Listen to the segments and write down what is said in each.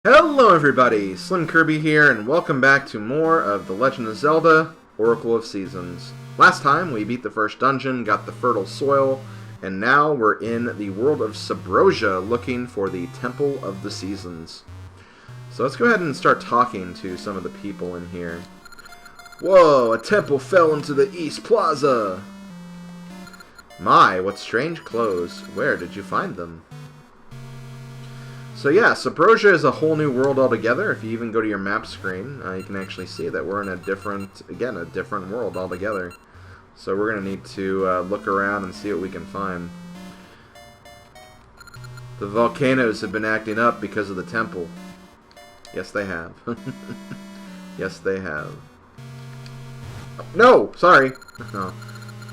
Hello everybody, Slim Kirby here, and welcome back to more of The Legend of Zelda, Oracle of Seasons. Last time we beat the first dungeon, got the fertile soil, and now we're in the world of Subrosia looking for the Temple of the Seasons. So let's go ahead and start talking to some of the people in here. Whoa, a temple fell into the East Plaza! My, what strange clothes. Where did you find them? So yeah, Subrosia is a whole new world altogether. If you even go to your map screen, you can actually see that we're in a different world altogether. So we're going to need to look around and see what we can find. The volcanoes have been acting up because of the temple. Yes, they have. Yes, they have. No! Sorry! No.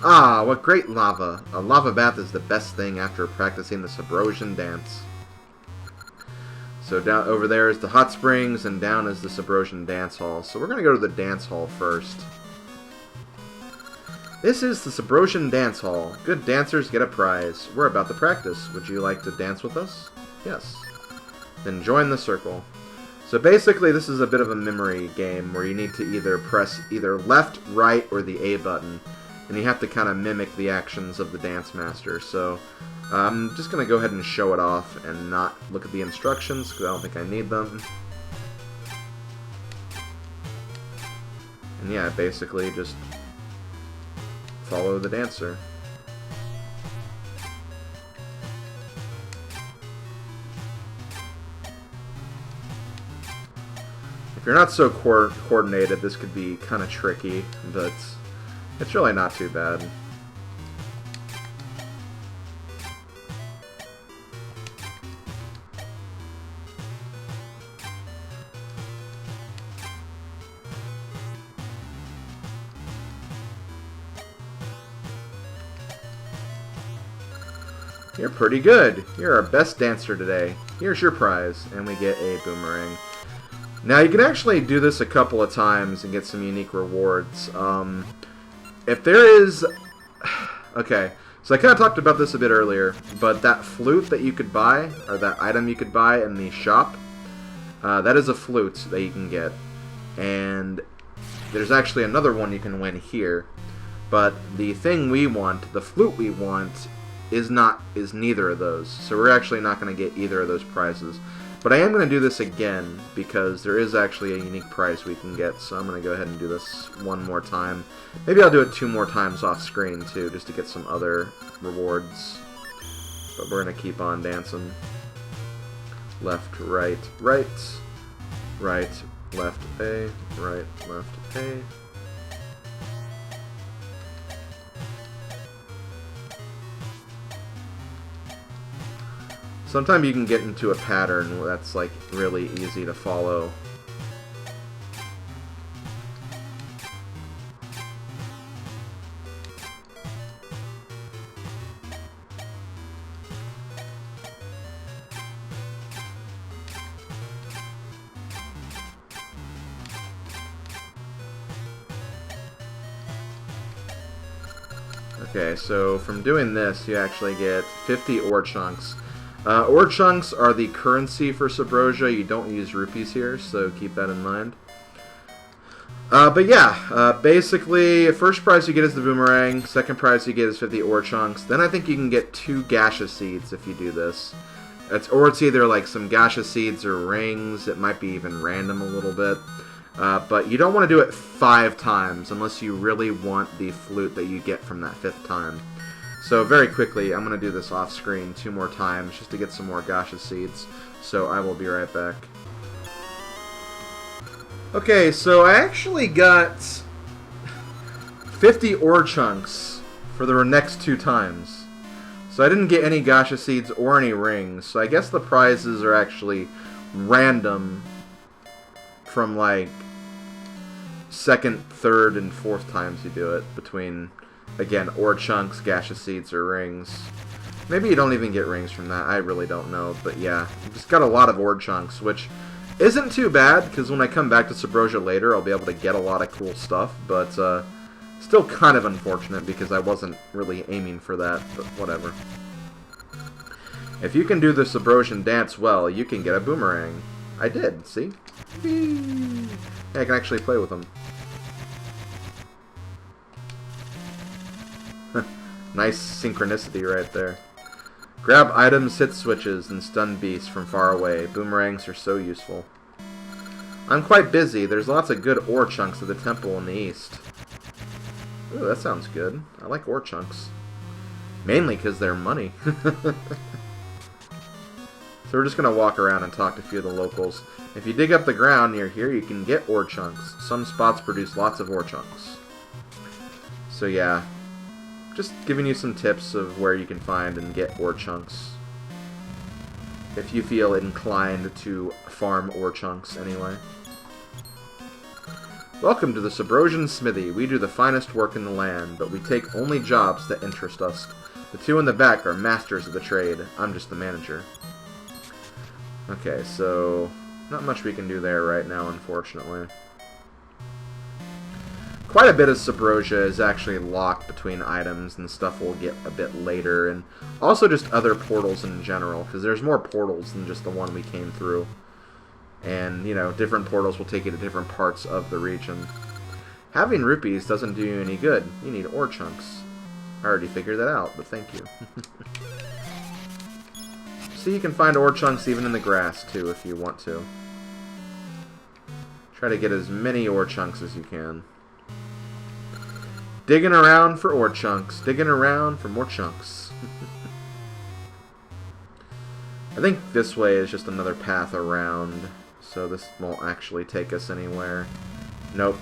Ah, what great lava. A lava bath is the best thing after practicing the Subrosian dance. So down over there is the hot springs, and down is the Subrosian dance hall. So we're going to go to the dance hall first. This is the Subrosian dance hall. Good dancers get a prize. We're about to practice. Would you like to dance with us? Yes. Then join the circle. So basically this is a bit of a memory game where you need to either press either left, right, or the A button. And you have to kind of mimic the actions of the dance master. So I'm just going to go ahead and show it off and not look at the instructions because I don't think I need them. And yeah, basically just follow the dancer. If you're not so coordinated, this could be kind of tricky, but it's really not too bad. You're pretty good. You're our best dancer today. Here's your prize. And we get a boomerang. Now, you can actually do this a couple of times and get some unique rewards. If there is... Okay, so I kind of talked about this a bit earlier, but that flute that you could buy, or that item you could buy in the shop, that is a flute that you can get. And there's actually another one you can win here. But the thing we want, the flute we want, is neither of those. So we're actually not going to get either of those prizes. But I am going to do this again because there is actually a unique prize we can get. So I'm going to go ahead and do this one more time. Maybe I'll do it 2 more times off screen too, just to get some other rewards. But we're going to keep on dancing. Left, right, right. Right, left, A. Right, left, A. Sometimes you can get into a pattern that's like really easy to follow. Okay, so from doing this, you actually get 50 ore chunks. Ore chunks are the currency for Subrosia. You don't use rupees here, so keep that in mind. But yeah, basically, first prize you get is the boomerang. Second prize you get is 50 ore chunks. Then I think you can get 2 gacha seeds if you do this. Or it's either like some gacha seeds or rings. It might be even random a little bit. But you don't want to do it 5 times unless you really want the flute that you get from that 5th time. So very quickly, I'm going to do this off screen 2 more times just to get some more gacha seeds. So I will be right back. Okay, so I actually got 50 ore chunks for the next 2 times. So I didn't get any gacha seeds or any rings. So I guess the prizes are actually random from like 2nd, 3rd, and 4th times you do it between... Again, ore chunks, gacha seeds, or rings. Maybe you don't even get rings from that. I really don't know. But yeah, just got a lot of ore chunks, which isn't too bad, because when I come back to Subrosia later, I'll be able to get a lot of cool stuff. But still kind of unfortunate, because I wasn't really aiming for that. But whatever. If you can do the Subrosian dance well, you can get a boomerang. I did, see? Whee! Yeah, I can actually play with them. Nice synchronicity right there. Grab items, hit switches, and stun beasts from far away. Boomerangs are so useful. I'm quite busy. There's lots of good ore chunks at the temple in the east. Ooh, that sounds good. I like ore chunks. Mainly because they're money. So we're just going to walk around and talk to a few of the locals. If you dig up the ground near here, you can get ore chunks. Some spots produce lots of ore chunks. So yeah, just giving you some tips of where you can find and get ore chunks. If you feel inclined to farm ore chunks anyway. Welcome to the Subrosian smithy. We do the finest work in the land, but we take only jobs that interest us. The two in the back are masters of the trade. I'm just the manager. Okay, so not much we can do there right now, unfortunately. Quite a bit of Subrosia is actually locked between items and stuff we'll get a bit later, and also just other portals in general, because there's more portals than just the one we came through. And, you know, different portals will take you to different parts of the region. Having rupees doesn't do you any good. You need ore chunks. I already figured that out, but thank you. See, you can find ore chunks even in the grass, too, if you want to. Try to get as many ore chunks as you can. Digging around for ore chunks. Digging around for more chunks. I think this way is just another path around, so this won't actually take us anywhere. Nope.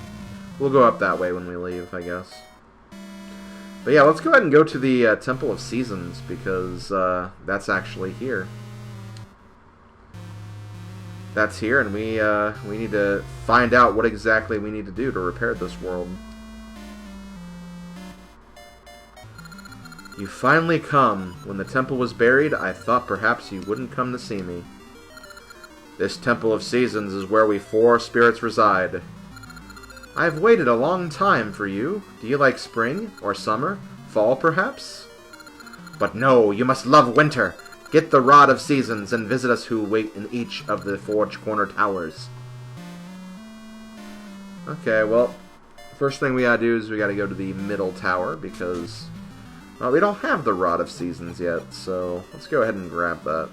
We'll go up that way when we leave, I guess. But yeah, let's go ahead and go to the Temple of Seasons, because that's actually here. That's here, and we need to find out what exactly we need to do to repair this world. You finally come. When the temple was buried, I thought perhaps you wouldn't come to see me. This Temple of Seasons is where we four spirits reside. I've waited a long time for you. Do you like spring? Or summer? Fall, perhaps? But no, you must love winter. Get the Rod of Seasons and visit us who wait in each of the Forge Corner Towers. Okay, well, first thing we gotta do is we gotta go to the middle tower, because we don't have the Rod of Seasons yet, so let's go ahead and grab that.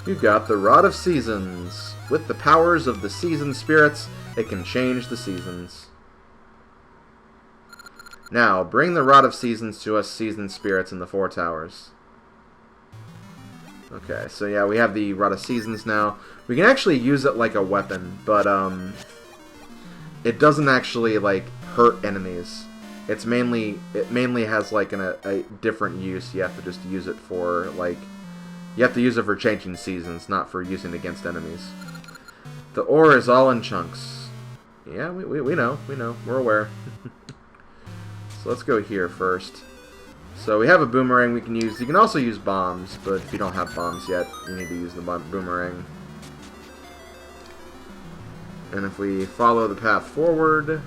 You got the Rod of Seasons. With the powers of the season spirits, it can change the seasons. Now, bring the Rod of Seasons to us season spirits in the Four Towers. Okay, so yeah, we have the Rod of Seasons now. We can actually use it like a weapon, but it doesn't actually like hurt enemies. It mainly has like a different use. You have to just use it for like changing seasons, not for using against enemies. The ore is all in chunks. Yeah, we know, we're aware. So let's go here first. So we have a boomerang we can use. You can also use bombs, but if you don't have bombs yet, you need to use the boomerang. And if we follow the path forward...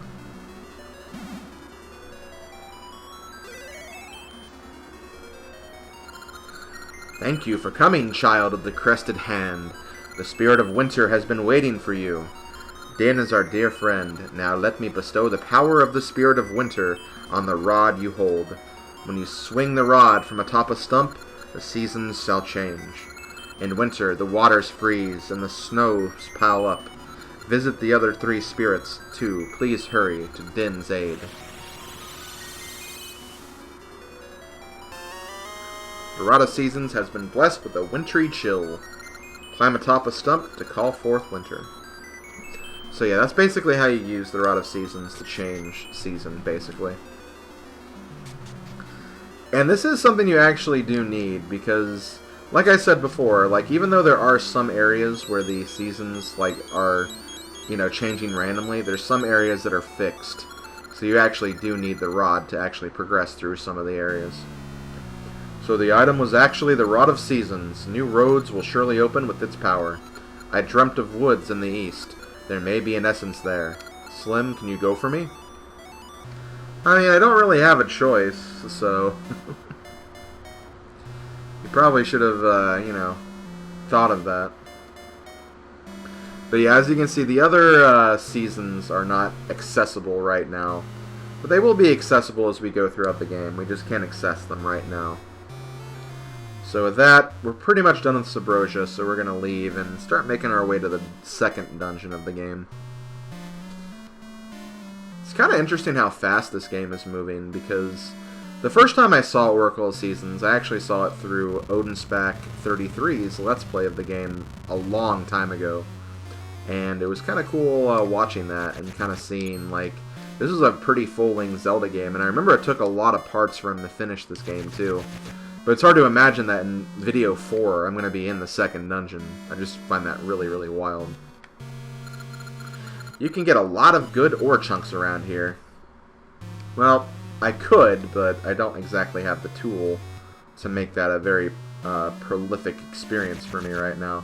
Thank you for coming, child of the crested hand. The spirit of winter has been waiting for you. Din is our dear friend. Now let me bestow the power of the spirit of winter on the rod you hold. When you swing the rod from atop a stump, the seasons shall change. In winter, the waters freeze and the snows pile up. Visit the other three spirits, too. Please hurry to Din's aid. The Rod of Seasons has been blessed with a wintry chill. Climb atop a stump to call forth winter. So yeah, that's basically how you use the Rod of Seasons to change season, basically. And this is something you actually do need, because, like I said before, like, even though there are some areas where the seasons, like, are, you know, changing randomly, there's some areas that are fixed. So you actually do need the rod to actually progress through some of the areas. So the item was actually the Rod of Seasons. New roads will surely open with its power. I dreamt of woods in the east. There may be an essence there. Slim, can you go for me? I mean, I don't really have a choice, so... You probably should have, you know, thought of that. But yeah, as you can see, the other seasons are not accessible right now. But they will be accessible as we go throughout the game. We just can't access them right now. So with that, we're pretty much done with Subrosia, so we're going to leave and start making our way to the second dungeon of the game. It's kind of interesting how fast this game is moving, because the first time I saw Oracle of Seasons, I actually saw it through Odinspec 33's Let's Play of the game a long time ago. And it was kind of cool watching that and kind of seeing, like, this is a pretty full-length Zelda game, and I remember it took a lot of parts for him to finish this game, too. But it's hard to imagine that in video 4, I'm going to be in the second dungeon. I just find that really, really wild. You can get a lot of good ore chunks around here. Well, I could, but I don't exactly have the tool to make that a very prolific experience for me right now.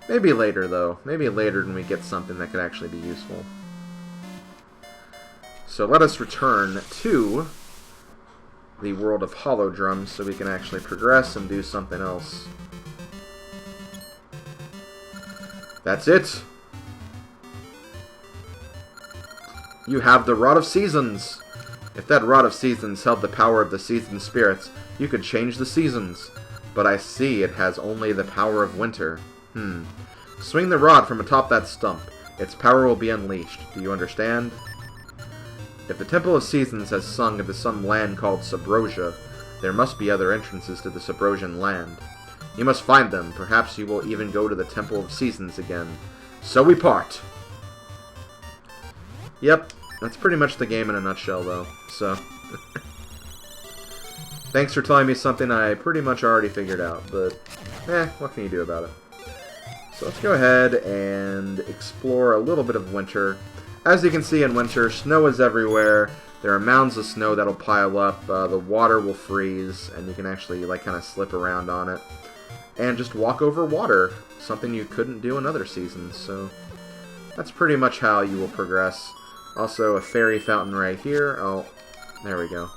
Maybe later, though. Maybe later when we get something that could actually be useful. So let us return to the world of Hollow Drums so we can actually progress and do something else. That's it! You have the Rod of Seasons! If that Rod of Seasons held the power of the season spirits, you could change the seasons. But I see it has only the power of winter. Swing the rod from atop that stump. Its power will be unleashed. Do you understand? If the Temple of Seasons has sung into some land called Subrosia, there must be other entrances to the Subrosian land. You must find them. Perhaps you will even go to the Temple of Seasons again. So we part! Yep, that's pretty much the game in a nutshell, though. So, thanks for telling me something I pretty much already figured out, but, what can you do about it? So let's go ahead and explore a little bit of winter. As you can see in winter, snow is everywhere. There are mounds of snow that'll pile up. The water will freeze, and you can actually like kind of slip around on it. And just walk over water, something you couldn't do in other seasons. So that's pretty much how you will progress. Also, a fairy fountain right here. Oh, there we go.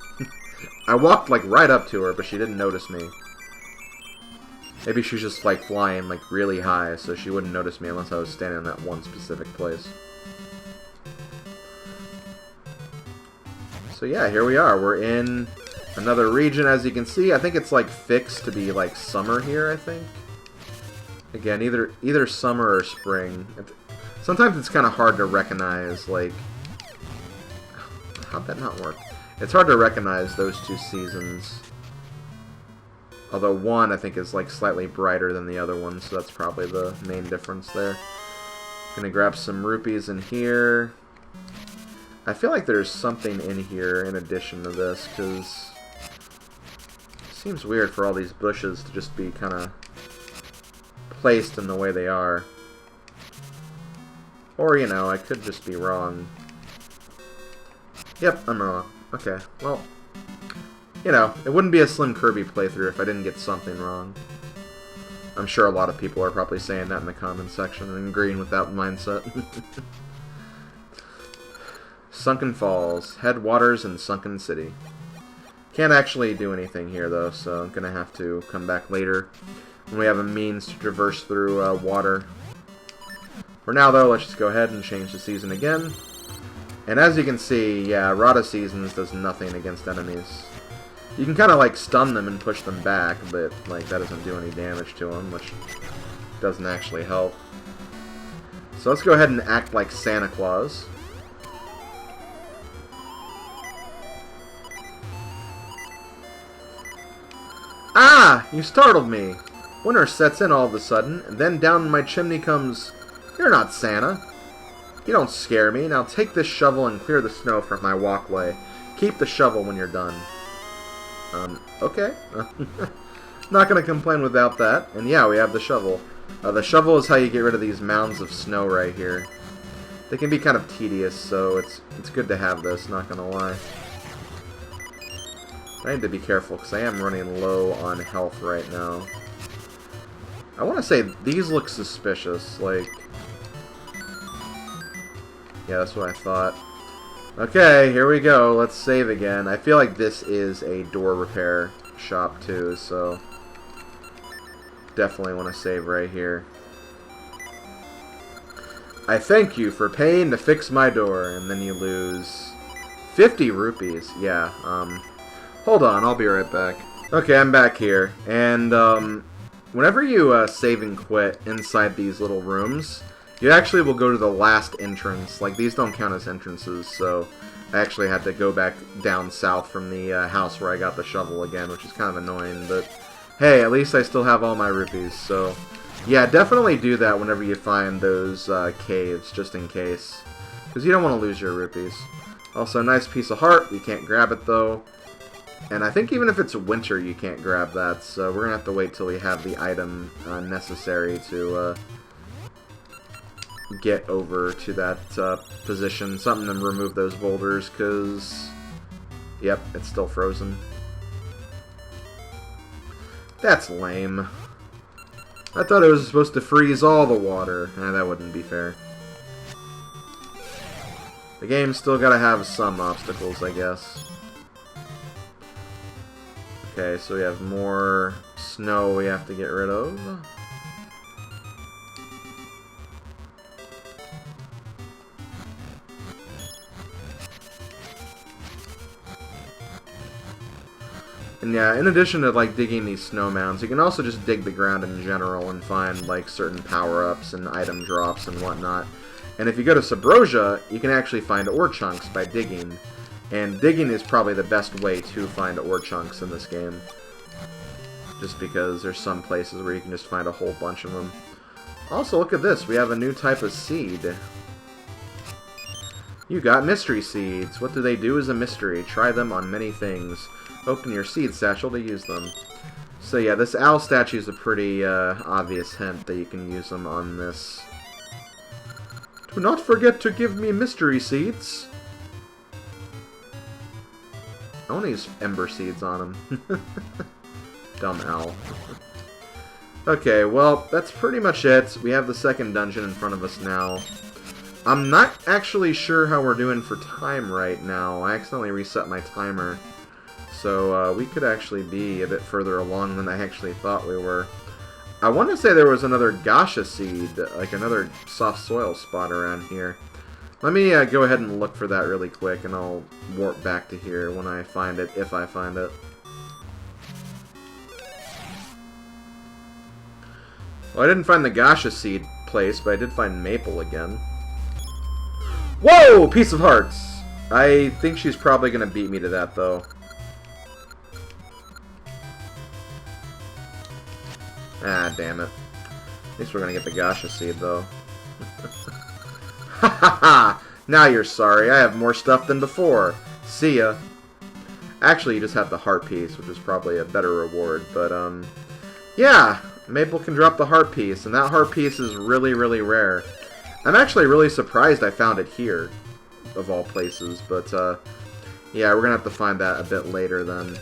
I walked like right up to her, but she didn't notice me. Maybe she's just like flying like really high, so she wouldn't notice me unless I was standing in that one specific place. So yeah, here we are. We're in another region, as you can see. I think it's like fixed to be like summer here, I think. Again, either summer or spring. Sometimes it's kind of hard to recognize, like... How'd that not work? It's hard to recognize those two seasons. Although one, I think, is like slightly brighter than the other one, so that's probably the main difference there. Gonna grab some rupees in here. I feel like there's something in here in addition to this, because it seems weird for all these bushes to just be kind of placed in the way they are. Or, you know, I could just be wrong. Yep, I'm wrong. Okay, well... You know, it wouldn't be a Slim Kirby playthrough if I didn't get something wrong. I'm sure a lot of people are probably saying that in the comments section and agreeing with that mindset. Sunken Falls. Headwaters in Sunken City. Can't actually do anything here, though, so I'm gonna have to come back later when we have a means to traverse through water. For now, though, let's just go ahead and change the season again. And as you can see, yeah, Rod of Seasons does nothing against enemies. You can kind of like stun them and push them back, but like that doesn't do any damage to them, which doesn't actually help. So let's go ahead and act like Santa Claus. Ah! You startled me! Winter sets in all of a sudden, and then down my chimney comes... You're not Santa. You don't scare me. Now take this shovel and clear the snow from my walkway. Keep the shovel when you're done. Okay. Not gonna complain without that. And yeah, we have the shovel. The shovel is how you get rid of these mounds of snow right here. They can be kind of tedious, so it's good to have this, not gonna lie. I need to be careful, because I am running low on health right now. I want to say, these look suspicious, like... Yeah, that's what I thought. Okay, here we go. Let's save again. I feel like this is a door repair shop too, so definitely want to save right here. I thank you for paying to fix my door, and then you lose 50 rupees. Yeah, hold on, I'll be right back. Okay, I'm back here, and whenever you save and quit inside these little rooms, you actually will go to the last entrance. Like, these don't count as entrances, so I actually had to go back down south from the house where I got the shovel again, which is kind of annoying, but hey, at least I still have all my rupees, so yeah, definitely do that whenever you find those caves, just in case, because you don't want to lose your rupees. Also, nice piece of heart. You can't grab it, though. And I think even if it's winter, you can't grab that, so we're going to have to wait till we have the item necessary to get over to that position. Something to remove those boulders, because, yep, it's still frozen. That's lame. I thought it was supposed to freeze all the water. That wouldn't be fair. The game's still got to have some obstacles, I guess. Okay, so we have more snow we have to get rid of. And yeah, in addition to like digging these snow mounds, you can also just dig the ground in general and find like certain power-ups and item drops and whatnot. And if you go to Subrosia, you can actually find ore chunks by digging. And digging is probably the best way to find ore chunks in this game. Just because there's some places where you can just find a whole bunch of them. Also, look at this. We have a new type of seed. You got mystery seeds. What do they do is a mystery. Try them on many things. Open your seed satchel to use them. So yeah, this owl statue is a pretty obvious hint that you can use them on this. Do not forget to give me mystery seeds. I want to use ember seeds on them. Dumb owl. Okay, well, that's pretty much it. We have the second dungeon in front of us now. I'm not actually sure how we're doing for time right now. I accidentally reset my timer. So we could actually be a bit further along than I actually thought we were. I want to say there was another Gasha seed, like another soft soil spot around here. Let me go ahead and look for that really quick, and I'll warp back to here when I find it, if I find it. Well, I didn't find the Gasha seed place, but I did find Maple again. Whoa! Piece of hearts! I think she's probably going to beat me to that, though. Ah, damn it. At least we're going to get the Gasha seed, though. Ha ha ha! Now you're sorry. I have more stuff than before. See ya. Actually, you just have the heart piece, which is probably a better reward. But, yeah. Maple can drop the heart piece, and that heart piece is really, really rare. I'm actually really surprised I found it here, of all places. But, yeah, we're going to have to find that a bit later then.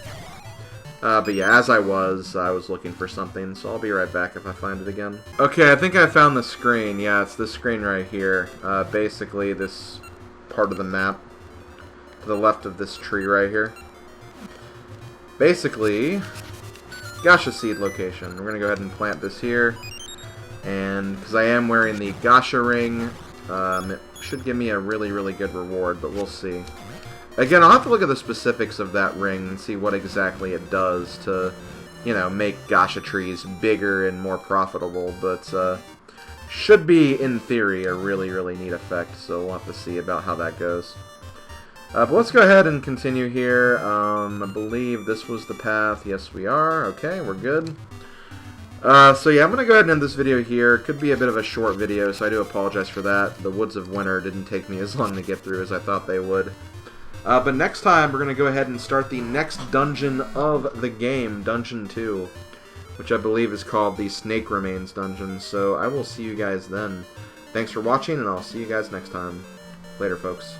But yeah, as I was looking for something, so I'll be right back if I find it again. Okay, I think I found the screen. Yeah, it's this screen right here. Basically, this part of the map to the left of this tree right here. Basically, Gasha seed location. We're going to go ahead and plant this here. And because I am wearing the Gasha ring, it should give me a really, really good reward, but we'll see. Again, I'll have to look at the specifics of that ring and see what exactly it does to, you know, make Gasha trees bigger and more profitable, but should be, in theory, a really, really neat effect, so we'll have to see about how that goes. But let's go ahead and continue here. I believe this was the path. Yes, we are. Okay, we're good. So yeah, I'm going to go ahead and end this video here. Could be a bit of a short video, so I do apologize for that. The Woods of Winter didn't take me as long to get through as I thought they would. But next time, we're going to go ahead and start the next dungeon of the game, Dungeon 2, which I believe is called the Snake Remains Dungeon. So I will see you guys then. Thanks for watching, and I'll see you guys next time. Later, folks.